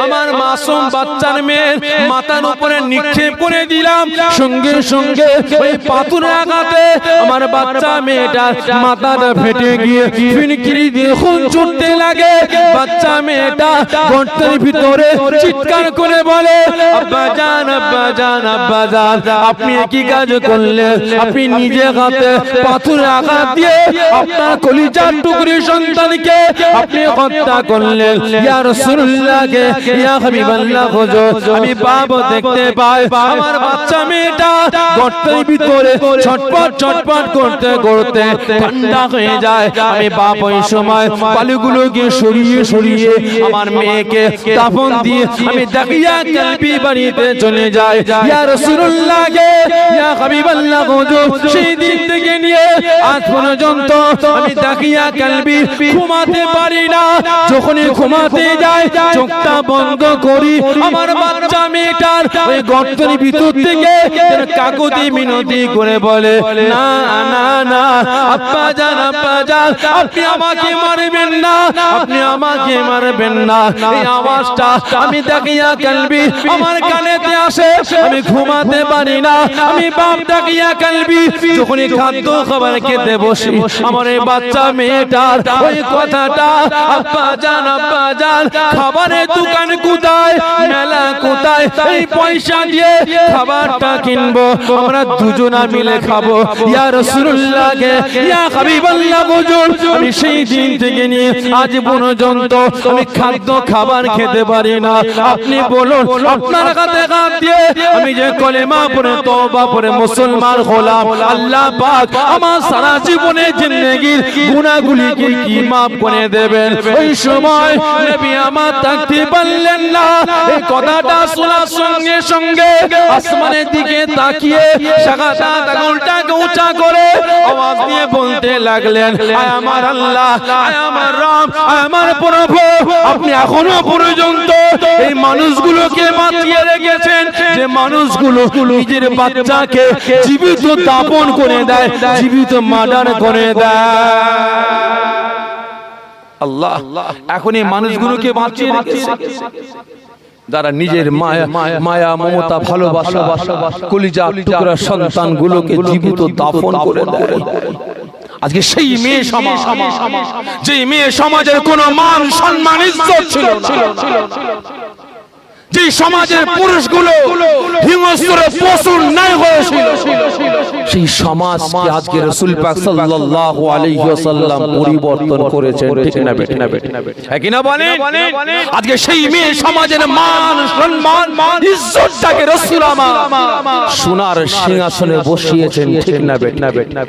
আমার মাসুম বাচ্চার মেয়ের মাথার উপরে নিক্ষেপ করে দিলাম। সঙ্গে সঙ্গে ওই পাথরের আঘাতে আমার বাচ্চা মেয়েটার মাথাটা ফেটে গিয়ে ফিনকিরি দিয়ে খুন ছুটতে লাগে। বাচ্চা মেয়েটা গর্তের ভিতরে চিৎকার করে বলে, আব্বা জান, আব্বা জান, আব্বা জান, আপনি কি কাজ করলেন? আপনি নিজে হাতে পাথরের আঘাত দিয়ে আপনার কলিজার টুকরি সন্তানকে আপনি হত্যা করলেন। ইয়া রাসূলুল্লাহ কে, ইয়া হাবিবাল্লাহ হুজুর, আমি বাবা দেখতে পাই আমার বাচ্চা মেয়েটা গর্তের ভিতরে ছটপট করতে করতে ঠান্ডা হয়ে যায়। আমি বাপ ওই সময় বালুগুলোকে সরিয়ে আমার মেয়েকে দাফন দিয়ে আমি তাকিয়া কালবি বাড়িতে চলে যাই। ইয়া রাসূলুল্লাহ কে, ইয়া হাবিবাল্লাহ হুজুর, সেই দিন থেকে নিয়ে আজ পর্যন্ত আমি তাকিয়া কালবি ঘুমাতে পারি না। যখনই ঘুমাতে যাই চোখটা বন্ধ করি, আমার বাচ্চা মেয়েটার ওই গর্তের ভিতর থেকে কাকুতি মিনতি করে বলে, না না না আব্বা জান, আব্বা জান, আপনি আমাকে মারবেন না, আপনি আমাকে মারবেন না। এই আওয়াজটা আমি তাকিয়া কালবি আমার কানেতে আসে, আমি ঘুমাতে পারি না। আমি বাপ তাকিয়া কালবি যখনই খাদ্য খাবার খেতে বসি, আমার এই বাচ্চা মেয়েটার ওই কথাটা, আব্বা জান, আব্বা জান, খাবারের দোকান কোথায়, মেলা কোথায়, এই পয়সা দিয়ে খাবারটা কিনবো, আমরা দুজনা মিলে খাবো। ইয়া রাসূলুল্লাহ কে, ইয়া হাবিবাল্লাহ হুজুর, আমি সেই দিন থেকে নিয়ে আজ পর্যন্ত আমি খাদ্য খাবার খেতে পারি না। আপনি বলুন, আপনার কাছে হাত দিয়ে আমি যে কলেমা পড়ে তওবা পড়ে মুসলমান হলাম, আল্লাহ পাক আমার সারা জীবনের জিন্দেগির গুনাহগুলিকে কি মাফ করে দেবেন? ওই সময় নবী আমার থাকতে পারলেন না। এই কথাটা শোনার সঙ্গে সঙ্গে আসমানের দিকে তাকিয়ে শাখাটা আঙুলটাকে উঁচা করে আওয়াজ দিয়ে বলতে লাগলেন, আয় আমার আল্লাহ, আয় আমার রব, আয় আমার প্রভু, আপনি এখনো পর্যন্ত এই মানুষগুলোকে বাঁচিয়ে রেখেছেন যে মানুষগুলো নিজের বাচ্চাকে জীবিত দাফন করে দেয়, জীবিত মার্ডার করে দেয়। আল্লাহ এখন এই মানুষগুলোকে বাঁচিয়ে রেখেছে যারা নিজের মায়া মমতা ভালোবাসা কলিজা টুকরা সন্তানগুলোকে জীবিত দাফন করে দেয়। আজকে সেই মেয়ে সমাজ, যে মেয়ে সমাজের কোনো মান সম্মান ইজ্জত ছিল না, যে সমাজের পুরুষগুলো হিংস্র পশুর ন্যায় হয়েছিল, সেই সমাজকে আজকে রাসূল পাক সাল্লাল্লাহু আলাইহি ওয়াসাল্লাম পরিবর্তন করেছেন। ঠিক না বেঠিনা কি না বলেন? আজকে সেই মেয়ে সমাজের মান সম্মান ইজ্জতটাকে রাসূল আমার সোনার সিংহাসনে বসিয়েছেন। ঠিক না বেঠিনা?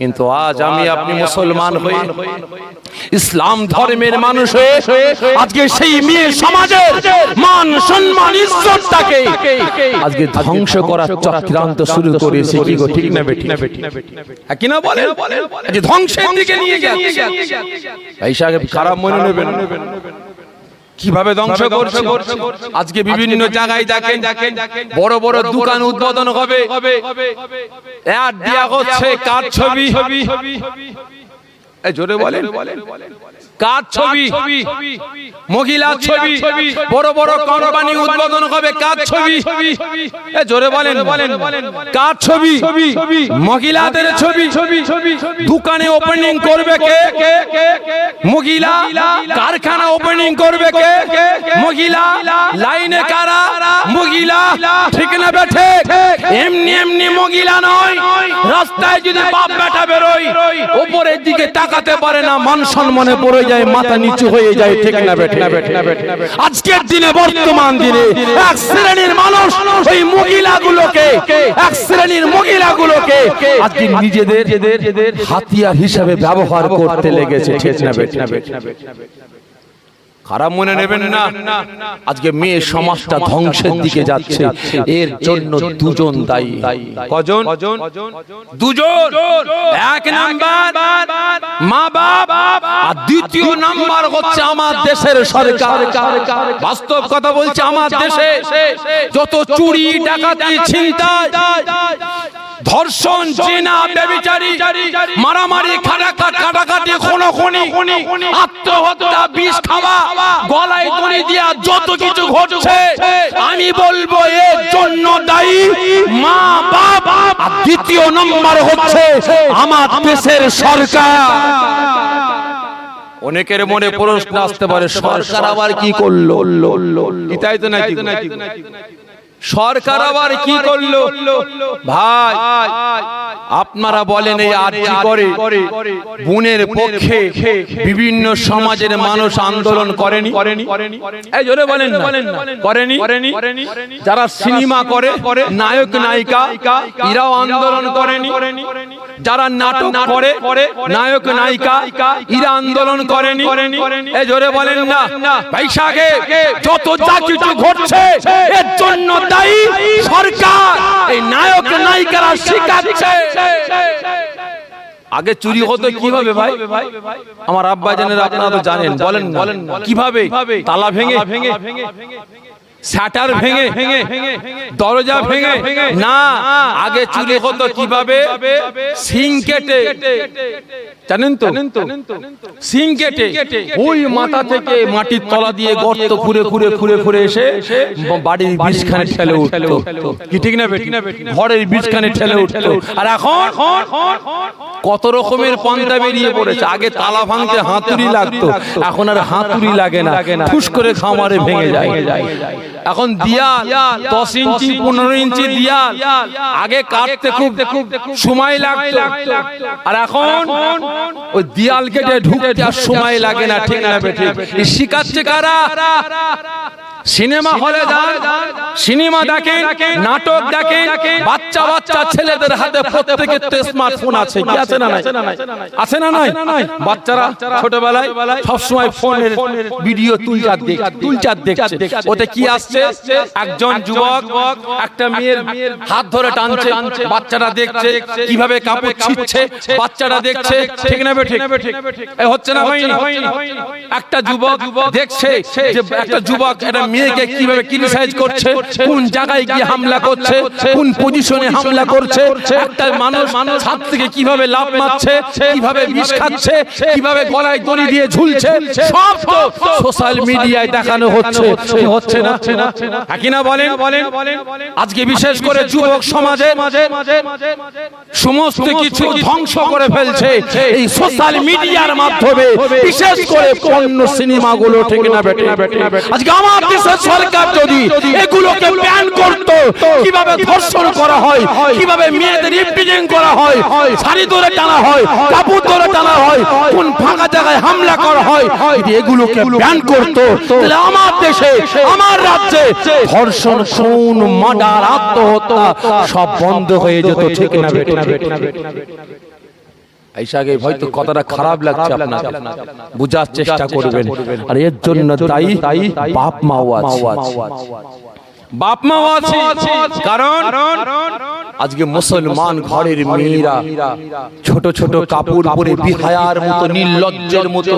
কিন্তু আজ আমি আপনি মুসলমান হয়ে ইসলাম ধর্মের মানুষ হয়ে আজকে সেই মেয়ে সমাজের মান সম্মান ইজ্জতটাকে আজকে ধ্বংস করার চক্রান্ত শুরু করেছে। কি গো, ঠিক না বেঠিনা কি না বলেন? আজকে ধ্বংসের দিকে নিয়ে যাচ্ছে। ভাই সাহেব খারাপ মনে নেবেন, কিভাবে ধ্বংস করছে। আজকে বিভিন্ন জায়গায় দেখেন বড় বড় দোকান উদ্বোধন হবে, অ্যাড দেয়া হচ্ছে কার ছবি, জোরে বলেন কার ছবি, মহিলার ছবি, বড় বড় কোম্পানি উদ্বোধন হবে কার ছবি, জোরে বলেন কার ছবি, মহিলাদের ছবি। দোকানে ওপেনিং করবে কে, মহিলা। কারখানা ওপেনিং করবে কে, মহিলা। লাইনে কারা, মহিলা। ঠিক না বেঠে? এমনি এমনি মহিলা নয়, রাস্তায় যদি বাপ বেটা বেরোয় উপরের দিকে তাকাতে পারে না, মান সম্মানে পড়ে যায়, মাথা নিচু হয়ে যায়। ঠিক না বেঠে? আজকের দিনে বর্তমান দিনে এক শ্রেণীর মানুষ ওই মহিলাগুলোকে, এক শ্রেণীর মহিলাগুলোকে আজকে নিজেদের হাতিয়ার হিসেবে ব্যবহার করতে লেগেছে। ঠিক না বেঠে? খারাপ মনে নেবেন না, আজকে মেয়ে সমাজটা ধ্বংসের দিকে যাচ্ছে। এর জন্য দুজন দায়ী। কজন? দুজন। এক নাম্বার মা বাপ, আর দ্বিতীয় নাম্বার হচ্ছে আমার দেশের সরকার। বাস্তব কথা বলছে, আমার দেশে যত চুরি, ডাকাতি, ছিনতাই, ধর্ষণ, জিনা, ব্যভিচারী, মারামারি, কাটাকাটি, খুনোখুনি, আত্মহত্যা, বিষ খাওয়া, গলায় দড়ি দিয়া যত কিছু ঘটছে, আমি বলবো এর জন্য দায়ী মা বাপ, আর দ্বিতীয় নম্বর হচ্ছে আমার দেশের সরকার। অনেকের মনে প্রশ্ন আসতে পারে, সরকার আবার কি করলো? তাই তো নাকি? সরকার আবার কি করলো? ভাই আপনারা বলেন, এই আরজি করে বোনের পক্ষে বিভিন্ন সমাজের মানুষ আন্দোলন করেনি? এই জোরে বলেন না, করেনি? যারা সিনেমা করে, নায়ক নায়িকা, এরাও আন্দোলন করেনি? যারা নাটক করে, নায়ক নায়িকা, এরা আন্দোলন করেনি? এই জোরে বলেন না। বৈশাখে যত যা কিছু ঘটছে এর জন্য দায়ী সরকার। এই নায়ক নায়িকারা শিখাচ্ছে। আগে চুরি হতো কিভাবে ভাই? আমার আব্বা জানেন, আপনারা তো জানেন। বলেন কিভাবে? তালা ভেঙে, শাটার ভেঙে, দরজা ভেঙে না। আগে চুরি হতো কিভাবে? সিং কেটে, জানেন তো? সিং কেটে ওই মাথা থেকে মাটির তলা দিয়ে গর্ত খুঁড়ে এসে বাড়ির বিছখানে ঠেলে উঠতো। কি ঠিক না? ঘরের বিছখানে ঠেলে উঠতো। আর এখন কত রকমের পন্থা বেরিয়ে পড়েছে। আগে তালা ভাঙতে হাতুড়ি লাগতো, এখন আর হাতুড়ি লাগে না, ফুস করে খামারে ভেঙে যায়। এখন দিয়াল 10 ইঞ্চি 15 ইঞ্চি দিয়াল আগে কাটতে খুব সময় লাগতো, আর এখন ওই দিয়াল কেটে ঢুকতে আর সময় লাগে না। ঠিক না? শিখাচ্ছে কারা? সিনেমা হলে যান, সিনেমা দেখেন, নাটক দেখেন, বাচ্চা বাচ্চা ছেলেদের হাতে প্রত্যেকের স্মার্টফোন আছে। কি আছে না নাই? আছে না নাই? বাচ্চারা ছোটবেলায় সব সময় ফোনের ভিডিও তুলচার দেখছে। ওতে কি আসছে? একজন যুবক একটা মেয়ের হাত ধরে টানছে, বাচ্চাটা দেখছে কিভাবে কাপড় ছিঁড়ছে, বাচ্চাটা দেখছে। ঠিক না? ঠিক হচ্ছে না? হয়নি? একটা যুবক দেখছে যে একটা যুবক একটা মেয়েকে কিভাবে ক্রিটিসাইজ করছে, কোন জায়গায় গিয়ে হামলা করছে, কোন পজিশনে হামলা করছে, একটা মানুষ ছাদ থেকে কিভাবে লাফ মারছে, কিভাবে বিষ খাচ্ছে, কিভাবে গলায় দড়ি দিয়ে ঝুলছে, সব তো সোশ্যাল মিডিয়ায় দেখানো হচ্ছে। হচ্ছে না? কি না বলেন? আজকে বিশেষ করে যুবক সমাজে সমস্ত কিছু ধ্বংস করে ফেলছে এই সোশ্যাল মিডিয়ার মাধ্যমে, বিশেষ করে পণ্য সিনেমাগুলো। ঠিক না? আজকে আমার দেশের সরকার যদি এগুলোকে ব্যান করত, কিভাবে ধর্ষণ করা হয়, কিভাবে মেয়েদের ইফটিজিং করা হয়, শাড়ি ধরে টানা হয়, কাপড় ধরে টানা হয়, কোন ফাঁকা জায়গায় হামলা করা হয়, যদি এগুলোকে ব্যান করত, তাহলে আমার দেশে, আমার রাজ্যে ধর্ষণ, খুন, মার্ডার, আত্মহত্যা সব বন্ধ হয়ে যেত। ঠিক না? আইসাকে হয়তো কথাটা খারাপ লাগছে, আপনাকে বুঝার চেষ্টা করবেন। আর এর জন্য দায়ী বাপ মাও আছে, বাপ মাও আছে। কারণ আজকে মুসলমান ঘরের মেয়েরা ছোট ছোট কাপড় পরে বিহায়ার মতো নির্লজ্জের মতো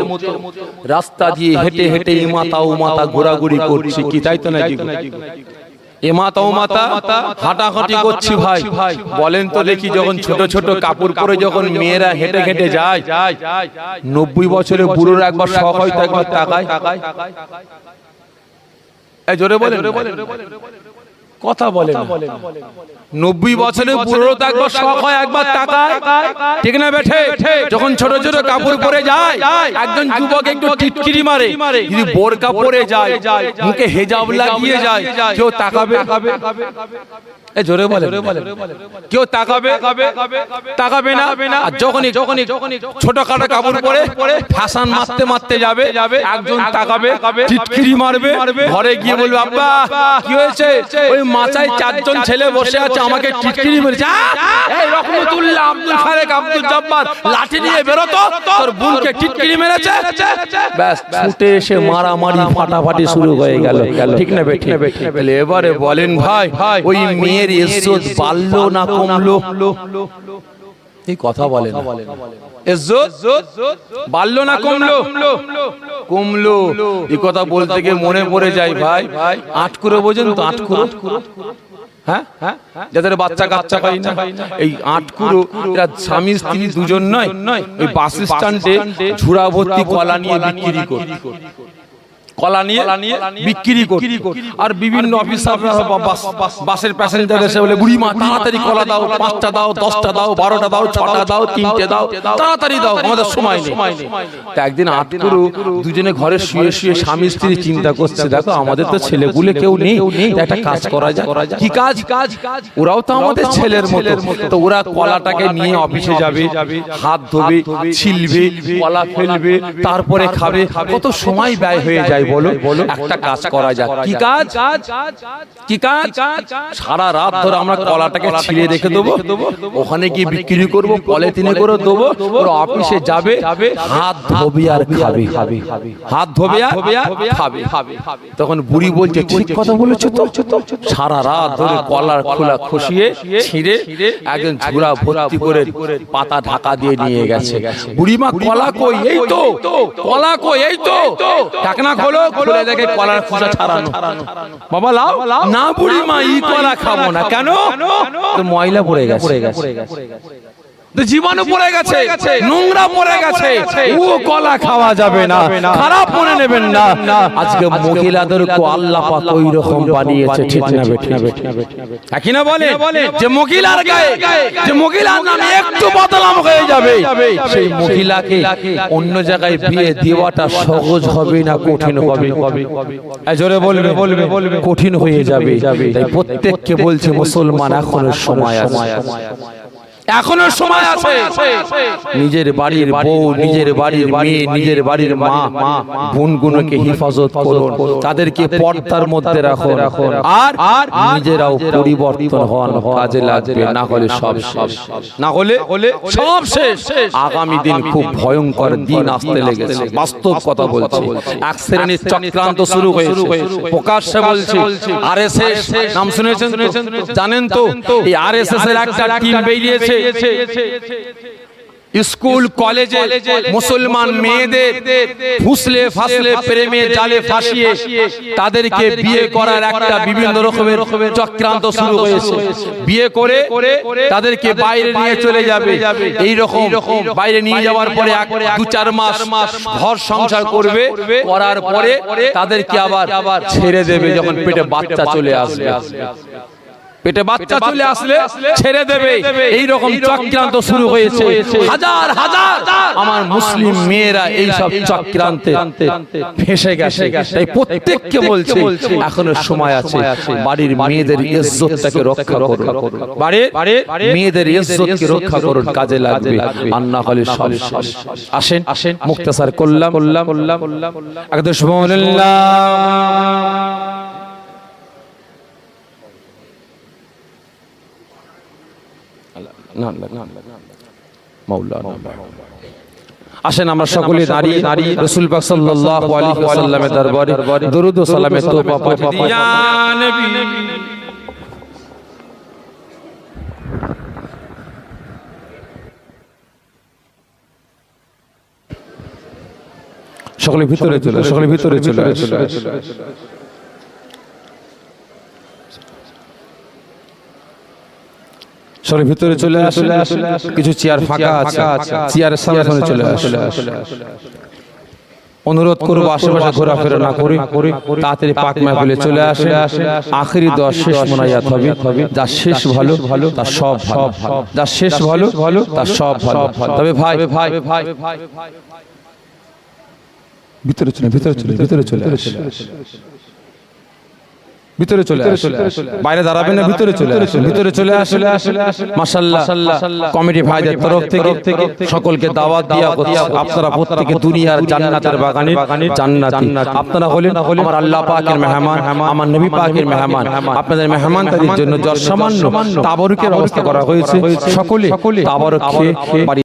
রাস্তা দিয়ে হেঁটে হেঁটে ইমাতা ও মাতা ঘোরাঘুরি করছে, কি তাই তো নাকি? এমাতা ও মাতা হাঁটাহাঁটি করছি ভাই, বলেন তো দেখি, যখন ছোট ছোট কাপড় পরে যখন মেয়েরা হেঁটে হেঁটে যায়, 90 বছরের বুড়োর একবার শখ হয় তো একবার তাকায়? জোরে বলেন, কথা বলে 90 বছরের বুড়ো তো একবার শখ হয় একবার তাকায়, ঠিক না বেঠে? যখন ছোট ছোট কাপড় পরে যায়, একজন যুবক একটু টিটকিরি মারে, যদি বোরকা পরে যায়, মুখে হেজাব লাগিয়ে যায়, কেউ তাকাবে? জোরে বলে, কেউ তাকাবে? তাকাবে না। আর যখনই ছোটখাটো কাপড় পরে ফ্যাশন মারতে মারতে যাবে, একজন তাকাবে, টিটকিরি মারবে, ঘরে গিয়ে বলবে আব্বা কি হয়েছে? ওই মাচায় 4 জন ছেলে বসে আছে, আমাকে টিটকিরি মেরেছে। এই রহমতুল্লাহ, আব্দুল খালেক, আব্দুল জব্বার লাঠি নিয়ে বেরো তো, তোর বোনকে টিটকিরি মেরেছে। ব্যাস, ছুটে এসে মারামারি ফাটাফাটি শুরু হয়ে গেল, ঠিক না বেঠি? তাহলে এবারে বলেন ভাই, ওই মেয়ের ইজ্জত বাড়লো না কমলো? এই কথা বলেন, ইজ্জত বাড়লো না কমলো? কমলো। এই কথা বলতে গিয়ে মনে পড়ে যায় ভাই, আটকুরো বোঝেন তো? আটকুরো, হ্যাঁ, যাদের বাচ্চা কাচ্চা হয় না, এই আটকুরো এরা স্বামী স্ত্রী দুজন নয়, ওই বাস স্ট্যান্ডে ঝুড়া ভর্তি কলা নিয়ে বিক্রি করে, কলা নিয়ে বিক্রি করে। আর বিভিন্ন অফিসাররা বাসের প্যাসেঞ্জার এসে বলে বুড়িমা তাড়াতাড়ি কলা দাও, 5টা দাও, 10টা দাও, 12টা দাও, 6টা দাও, 3টে দাও, তাড়াতাড়ি দাও, আমাদের সময় নেই। তা একদিন আটকুরু দুজনে ঘরে শুয়ে শুয়ে স্বামী স্ত্রী চিন্তা করছে, দেখো আমাদের তো ছেলেগুলো কেউ নেই, একটা কাজ করা যায়। কি কাজ? ওরাও তো আমাদের ছেলের মতো, তো ওরা কলাটাকে নিয়ে অফিসে যাবে, হাত ধোবে, ছিলবে, কলা ফেলবে, তারপরে খাবে, কত সময় ব্যয় হয়ে যায় বলো? একটা কাজ করা যাক। কি কাজ? কি কাজ? সারা রাত ধরে আমরা কলাটাকে ছিঁড়ে রেখে দেবো, ওখানে গিয়ে বিক্রি করবো, পলিথিনে করে দেবো, ওরা অফিসে যাবে, হাত ধোবে আর খাবে, হাত ধোবে আর খাবে। তখন বুড়ি বলছে ঠিক কথা বলেছো তো, সারা রাত ধরে কলার খোলা খসিয়ে ছিঁড়ে একজন ঝুড়া ভর্তি করে পাতা ঢাকা দিয়ে নিয়ে গেছে। বুড়িমা কলা কই? এই তো কলা কই, এই তো। ঢাকনা খোলো, খুলে দেখে কলার খোসা ছাড়ানো। বাবা লাও না, বুড়িমা এই কলা খাবো না। কেন? তো ময়লা পড়ে গেছে, জীবাণু পড়ে গেছে, নোংরা পড়ে গেছে, ও কলা খাওয়া যাবে না, খারাপ মনে নেবেন না। আজকে মহিলাদেরকে আল্লাহ পাক ওই রকম বানিয়েছে, ঠিক না বেঠি? একই না বলে যে মহিলার গায়ে, যে মহিলার নামে একটু বদনাম হয়ে যাবে, সেই মহিলাকে অন্য জায়গায় বিয়ে দেওয়াটা সহজ হবে না কঠিন হবে? জোরে বলবে, কঠিন হয়ে যাবে। তাই প্রত্যেককে বলছে মুসলমান এখনো সময় আছে, এখনো সময় আছে। নিজের বাড়ির বউ, নিজের বাড়ির মেয়ে, নিজের বাড়ির মা বোনগুলোকে হেফাজত করুন, তাদেরকে পর্দার মধ্যে রাখুন, আর নিজেরাও পরিবর্তন হন, কাজে লাগবে, না হলে সব শেষ, না হলে সব শেষ। আগামী দিন খুব ভয়ঙ্কর দিন আসতে লেগেছে, বাস্তব কথা বলছি। এক শ্রেণীর চক্রান্ত শুরু হয়েছে, প্রকাশ্যে বলছি। আরএসএস নাম শুনেছেন? জানেন তো এই আরএসএস এর একটা টিম বেরিয়েছে স্কুল কলেজে মুসলমান মেয়েদের ফুসলে ফাসলে প্রেমের জালে ফাঁসিয়ে তাদেরকে বিয়ে করার একটা বিভিন্ন রকমের চক্রান্ত শুরু হয়েছে। বিয়ে করে তাদেরকে বাইরে নিয়ে চলে যাবে, এই রকম বাইরে নিয়ে যাওয়ার পরে 2-4 মাস ঘর সংসার করবে, করার পরে তাদেরকে আবার ছেড়ে দেবে যখন পেটে বাচ্চা চলে আসবে। পেটে বাচ্চা চলে আসলে ছেড়ে দেবে, এই রকম চক্রান্ত শুরু হয়েছে। হাজার হাজার আমার মুসলিম মেয়েরা এই সব চক্রান্তে ফেঁসে গেছে। তাই প্রত্যেককে বলছে এখনো সময় আছে, বাড়ির মেয়েদের ইজ্জতটাকে রক্ষা করুন, বাড়ির মেয়েদের ইজ্জতকে রক্ষা করুন, কাজে লাগবে, আর না হলে সব শেষ। আসেন মুখতাসার করলাম। একদম সুবহানাল্লাহ। আসেন আমরা সকলে দাঁড়িয়ে রাসূল পাক সাল্লাল্লাহু আলাইহি ওয়াসাল্লামের দরবারে দরুদ ও সালামের তোবা পড়ি। ইয়া নবী সকলে ভিতরে চলে, সকলে ভিতরে চলে আসে। সকলে ভিতরে চলে আসে। কিছু চেয়ার ফাঁকা আছে, চেয়ারের সামনে চলে আসে। অনুরোধ করবো আশেপাশে ঘোরাফেরা না করে তাড়াতাড়ি পাক মাহফিলে চলে আসে। আখেরি দোয়া শেষ মোনাজাত হবে। যা শেষ ভালো তার সব ভালো, যা শেষ ভালো তার সব ভালো। তবে ভাই ভিতরে চলে, ভিতরে চলে, ভিতরে চলে আসে, ভিতরে চলে আসে। বাইরে দাঁড়াবেন না, ভিতরে চলে আসে, ভিতরে চলে আসে। মাশাআল্লাহ কমিটি ভাইদের তরফ থেকে সকলকে দাওয়াত দেওয়া হচ্ছে। আপনারা প্রত্যেকে দুনিয়ার জান্নাতের বাগানে জান্নাতি। আপনারা হলেন আমার আল্লাহ পাকের মেহমান, আমার নবী পাকের মেহমান। আপনাদের মেহমানদারির জন্য যত সামান্য তাবারুকের ব্যবস্থা করা হয়েছে, সকলে তাবারুক খেয়ে বাড়ি